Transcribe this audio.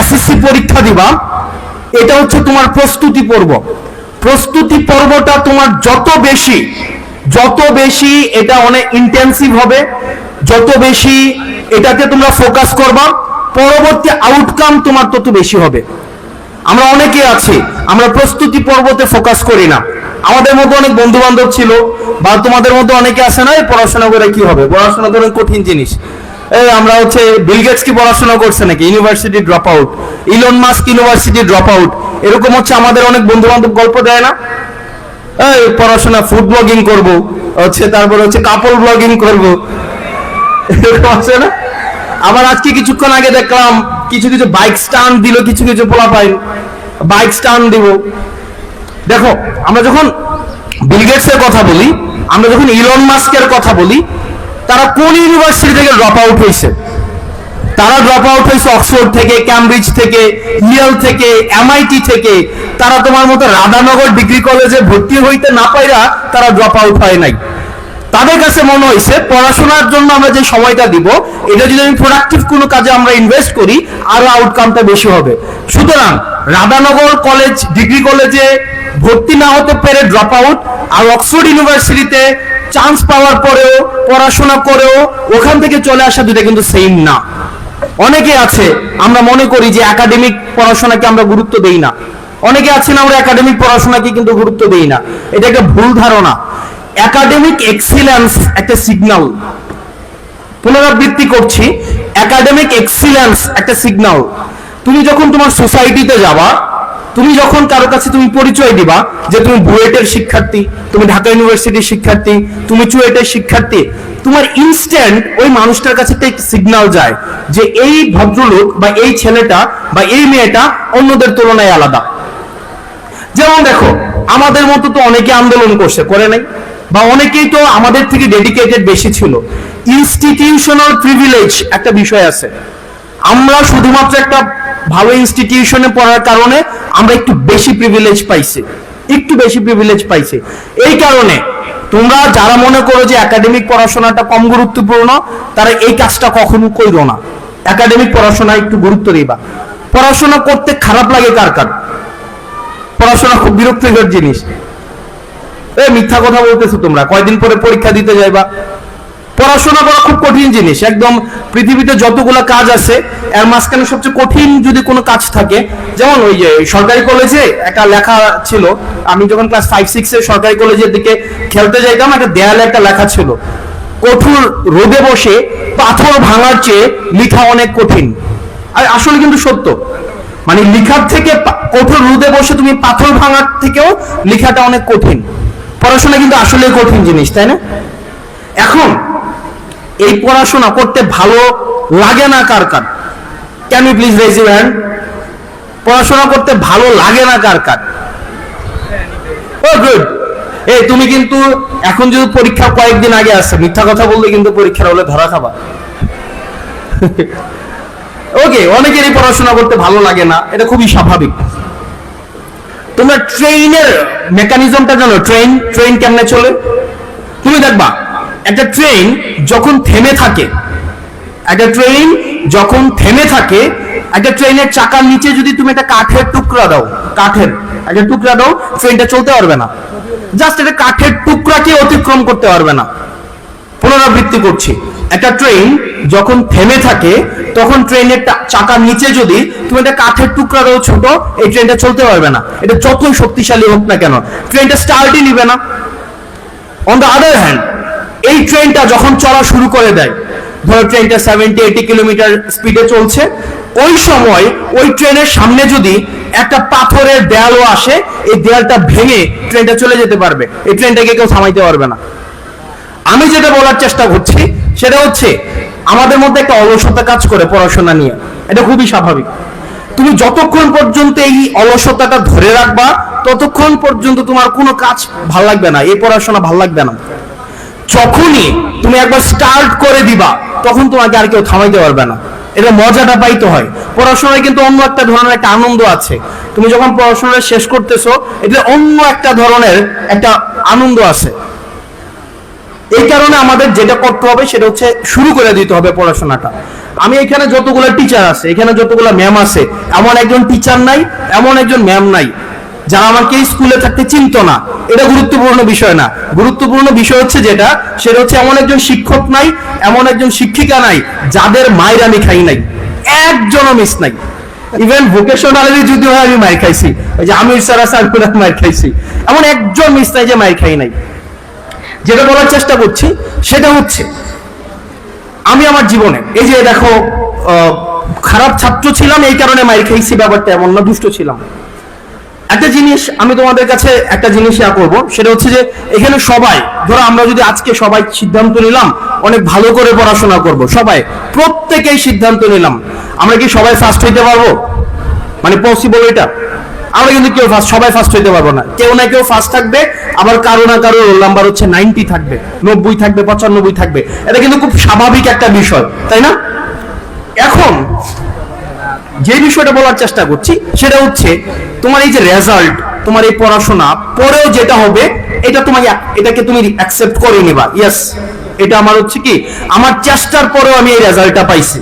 SSC পরীক্ষা দিবা, এটা হচ্ছে তোমার প্রস্তুতি পর্ব। প্রস্তুতি পর্বটা তোমার যত বেশি এটা অনেক ইন্টেন্সিভ হবে, যত বেশি এটাতে তোমরা ফোকাস করবা, পরবর্তী আউটকাম তোমার তত বেশি হবে। আমরা অনেকে আছি, আমরা প্রস্তুতি পর্বতে ফোকাস করি না। আমাদের মধ্যে অনেক বন্ধু বান্ধব ছিল, বা তোমাদের মধ্যে অনেকে আছে না, পড়াশোনা করে কি হবে, পড়াশোনা ধরেন কঠিন জিনিস। আমরা হচ্ছে বিল গেটস কি পড়াশোনা করছে নাকি, university drop out, Elon Musk university drop out, এরকম হচ্ছে আমাদের অনেক বন্ধু বান্ধব গল্প দেয় না, এই পড়াশোনা ফুড ব্লগিং করবো, হচ্ছে তারপরে হচ্ছে কাপল ব্লগিং করবো, এরকম আছে না। আবার আজকে কিছুক্ষণ আগে দেখলাম কিছু বাইক স্টান্ট দিল, কিছু পোলাপাইন বাইক স্টান্ট দিব। দেখো, আমরা যখন বিল গেটস এর কথা বলি, আমরা যখন ইলন মাস্কের কথা বলি, তারা কোন ইউনিভার্সিটি থেকে ড্রপ আউট হয়েছে? তারা ড্রপ আউট হয়েছে অক্সফোর্ড থেকে, ক্যামব্রিজ থেকে, ইয়েল থেকে, এমআইটি থেকে। তারা তোমার মতো রাধানগর ডিগ্রি কলেজে ভর্তি হইতে না পাইরা তারা ড্রপ আউট হয় নাই। তাদের কাছে মনে হয়েছে পড়াশোনার জন্য আমরা যে সময়টা দিব, এটা যদি আমি প্রোডাক্টিভ কোনো কাজে আমরা ইনভেস্ট করি, আরো আউটকামটা বেশি হবে। সুতরাং রাধানগর কলেজ ডিগ্রি কলেজে ভর্তি না হতে পেরে ড্রপ আউট, আর অক্সফোর্ড ইউনিভার্সিটিতে চান্স পাওয়ার পরেও পড়াশোনা করেও ওখান থেকে চলে আসা, দুটো কিন্তু সেম না। অনেকে আছে আমরা মনে করি যে একাডেমিক পড়াশোনাকে আমরা গুরুত্ব দেই না, অনেকে আছেন আমরা একাডেমিক পড়াশোনাকে কিন্তু গুরুত্ব দেই না। এটা একটা ভুল ধারণা। একাডেমিক এক্সিলেন্স একটা সিগন্যাল, পুনরাবৃত্তি করছি, একাডেমিক এক্সিলেন্স একটা সিগন্যাল। তুমি যখন তোমার সোসাইটিতে যাবা, তুমি যখন কারো কাছে তুমি পরিচয় দিবা যে তুমি বুয়েটের শিক্ষার্থী, তুমি ঢাকা ইউনিভার্সিটির শিক্ষার্থী, তুমি চুয়েটের শিক্ষার্থী, তোমার ইনস্ট্যান্ট ওই মানুষটার কাছে একটা সিগন্যাল যায় যে এই ভদ্রলোক বা এই ছেলেটা বা এই মেয়েটা অন্যদের তুলনায় আলাদা। যেমন দেখো, আমাদের মতো তো অনেকে আন্দোলন করছে, করে নাই? বা অনেকেই তো আমাদের থেকে ডেডিকেটেড বেশি ছিল। ইনস্টিটিউশনাল প্রিভিলেজ একটা বিষয় আছে। আমরা শুধুমাত্র একটা ভালো ইনস্টিটিউশনে পড়ার কারণে আমরা একটু বেশি প্রিভিলেজ পাইছি। এই কারণে তোমরা যারা মনে করো যে একাডেমিক পড়াশোনাটা কম গুরুত্বপূর্ণ, তারা এই কাজটা কখনো করো না। একাডেমিক পড়াশোনা একটু গুরুত্ব দিবা। পড়াশোনা করতে খারাপ লাগে কার কার? পড়াশোনা খুব বিরক্তিকর জিনিস। মিথ্যা কথা বলতেছো তোমরা, কয়দিন পরে পরীক্ষা দিতে যাইবা। পড়াশোনা করা খুব কঠিন জিনিস, একদম পৃথিবীতে যতগুলো কাজ আছে এর মাঝখানে সবচেয়ে কঠিন যদি কোনো কাজ থাকে, যেমন ওই যে সরকারি কলেজে একটা লেখা ছিল, আমি যখন ক্লাস 5-6 সরকারি কলেজের দিকে খেলতে যাইতাম, একটা দেয়ালে একটা লেখা ছিল, কঠোর রোদে বসে পাথর ভাঙার চেয়ে লেখা অনেক কঠিন। আর আসলে কিন্তু সত্য, মানে লেখার থেকে কঠোর রোদে বসে তুমি পাথর ভাঙার থেকেও লেখাটা অনেক কঠিন। পড়াশোনা কিন্তু আসলে কঠিন জিনিস, তাই না? এখন এই পড়াশোনা করতে ভালো লাগে না কার কার? Can you please raise your hand? পড়াশোনা করতে ভালো লাগে না কার কার? ও গুড। তুমি কিন্তু এখন যদি পরীক্ষা কয়েকদিন আগে আসছে, মিথ্যা কথা বললে কিন্তু পরীক্ষার হলে ধরা খাবা। ওকে, অনেকেরই পড়াশোনা করতে ভালো লাগে না, এটা খুবই স্বাভাবিক। তোমরা ট্রেনের মেকানিজমটা জানো? ট্রেন কেমনে চলে? তুমি দেখবা একটা ট্রেন যখন থেমে থাকে, একটা ট্রেনের চাকার নিচে যদি তুমি একটা কাঠের একটা টুকরা দাও, ট্রেনটা চলতে পারবে না। জাস্ট একটা কাঠের টুকরাকে অতিক্রম করতে পারবে না। পুনরাবৃত্তি করছি, একটা ট্রেন যখন থেমে থাকে, তখন ট্রেনের চাকার নিচে যদি তুমি একটা কাঠের টুকরা দাও ছোট, এই ট্রেনটা চলতে পারবে না। এটা যতই শক্তিশালী হোক না কেন, ট্রেনটা স্টার্টই নিবে না। অন দ্য আদার হ্যান্ড, এই ট্রেনটা যখন চলা শুরু করে দেয়, ধরো ট্রেনটা 70-80 কিলোমিটার স্পিডে চলছে, ওই সময় ওই ট্রেনের সামনে যদি একটা পাথরের দেয়ালও আসে, এই দেয়ালটা ভেঙে ট্রেনটা চলে যেতে পারবে, এই ট্রেনটাকে কেউ থামাইতে পারবে না। আমি যেটা বলার চেষ্টা করছি সেটা হচ্ছে, আমাদের মধ্যে একটা অলসতা কাজ করে পড়াশোনা নিয়ে, এটা খুবই স্বাভাবিক। তুমি যতক্ষণ পর্যন্ত এই অলসতাটা ধরে রাখবা, ততক্ষণ পর্যন্ত তোমার কোনো কাজ ভাল লাগবে না, এই পড়াশোনা ভাল লাগবে না। যখনই তুমি একবার স্টার্ট করে দিবা, তখন তোমাকে আর কেউ থামাইতে পারবে না। এটা মজাটা পাইতে হয়। পড়াশোনায় কিন্তু অন্য একটা ধরনের একটা আনন্দ আছে। তুমি যখন পড়াশোনা শেষ করতেছো, এটা অন্য একটা ধরনের একটা আনন্দ আছে। এই কারণে আমাদের যেটা করতে হবে সেটা হচ্ছে শুরু করে দিতে হবে পড়াশোনাটা। আমি এখানে যতগুলো টিচার আছে, এখানে যতগুলো ম্যাম আছে, এমন একজন টিচার নাই, এমন একজন ম্যাম নাই যারা আমাকে স্কুলে থাকতে চিনতো না। এটা গুরুত্বপূর্ণ বিষয় না। গুরুত্বপূর্ণ বিষয় হচ্ছে যেটা, সেটা হচ্ছে এমন একজন শিক্ষক নাই, এমন একজন শিক্ষিকা নাই যাদের মায়ের আমি খাই নাই, একজনও মিস নাই। ইভেন ভোকেশনালি যদি হয় আমি মায়ের খাইছি, ওই যে আমির স্যার আছে আমি মায়ের খাইছি, এমন একজন মিস নাই যে মায়ের খাই নাই। যেটা বলার চেষ্টা করছি সেটা হচ্ছে, আমি আমার জীবনে এই যে দেখো খারাপ ছাত্র ছিলাম এই কারণে মায়ের খাইছি ব্যাপারটা এমন না, দুষ্ট ছিলাম। একটা জিনিস আমি তোমাদের কাছে একটা জিনিস শেয়ার করব, সেটা হচ্ছে যে এখানে সবাই, ধরো আমরা যদি আজকে সবাই সিদ্ধান্ত নিলাম অনেক ভালো করে পড়াশোনা করব, সবাই প্রত্যেকেই সিদ্ধান্ত নিলাম, আমরা কি সবাই ফার্স্ট হইতে পারবো? মানে পসিবল এটা? আমরা কিন্তু কেউ সবাই ফার্স্ট হইতে পারবো না, কেউ না কেউ ফার্স্ট থাকবে, আবার কারো না কারো রোল নাম্বার হচ্ছে 90 থাকবে, 90 থাকবে, 95 থাকবে। এটা কিন্তু খুব স্বাভাবিক একটা বিষয়, তাই না? এখন যে বিষয়টা বলার চেষ্টা করছি সেটা হচ্ছে, তোমার এই যে রেজাল্ট, তোমার এই পড়াশোনা পরেও যেটা হবে, এটা তোমাকে, এটাকে তুমি অ্যাকসেপ্ট করে নিবা। ইয়েস, এটা আমার হচ্ছে কি, আমার চেষ্টার পরেও আমি এই রেজাল্টটা পাইছি।